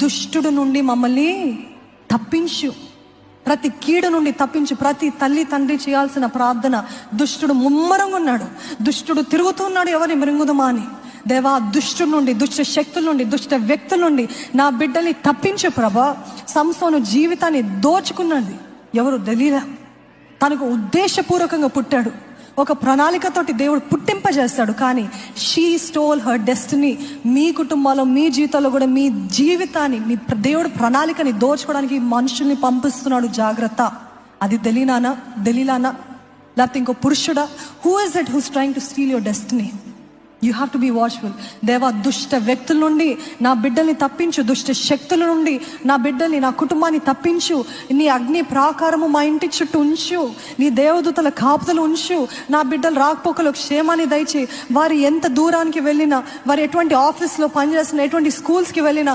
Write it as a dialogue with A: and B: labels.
A: దుష్టుడు నుండి మమ్మల్ని తప్పించు, ప్రతి కీడు నుండి తప్పించు. ప్రతి తల్లి తండ్రి చేయాల్సిన ప్రార్థన. దుష్టుడు ముమ్మరంగా ఉన్నాడు, దుష్టుడు తిరుగుతున్నాడు, ఎవరిని మృంగుదమా అని. దేవా, దుష్టుడి నుండి, దుష్ట శక్తుల నుండి, దుష్ట వ్యక్తుల నుండి నా బిడ్డల్ని తప్పించు ప్రభా. సంసోను జీవితాన్ని దోచుకున్నది ఎవరు? దలీలా. తనకు ఉద్దేశపూర్వకంగా పుట్టాడు, ఒక ప్రణాళికతోటి దేవుడు పుట్టింపజేస్తాడు. కానీ షీ స్టోల్ హర్ డెస్టినీ. మీ కుటుంబాల్లో, మీ జీవితాల్లో కూడా మీ జీవితాన్ని, మీ దేవుడు ప్రణాళికని దోచుకోవడానికి మనుషుల్ని పంపిస్తున్నాడు. జాగ్రత్త. అది దలీలానా? లేకపోతే ఇంకో పురుషుడా? Who is that who's trying to steal your destiny? You have to be watchful. దేవా, దుష్ట వ్యక్తుల నుండి నా బిడ్డల్ని తప్పించు, దుష్ట శక్తుల నుండి నా బిడ్డల్ని, నా కుటుంబాన్ని తప్పించు. నీ అగ్ని ప్రాకారము మా ఇంటి చుట్టూ ఉంచు, నీ దేవదూతల కాపుదలు ఉంచు. నా బిడ్డలు రాకపోకలు క్షేమాన్ని దయచేయి. వారు ఎంత దూరానికి వెళ్ళినా, వారు ఎటువంటి ఆఫీస్లో పనిచేస్తున్నా, ఎటువంటి స్కూల్స్కి వెళ్ళినా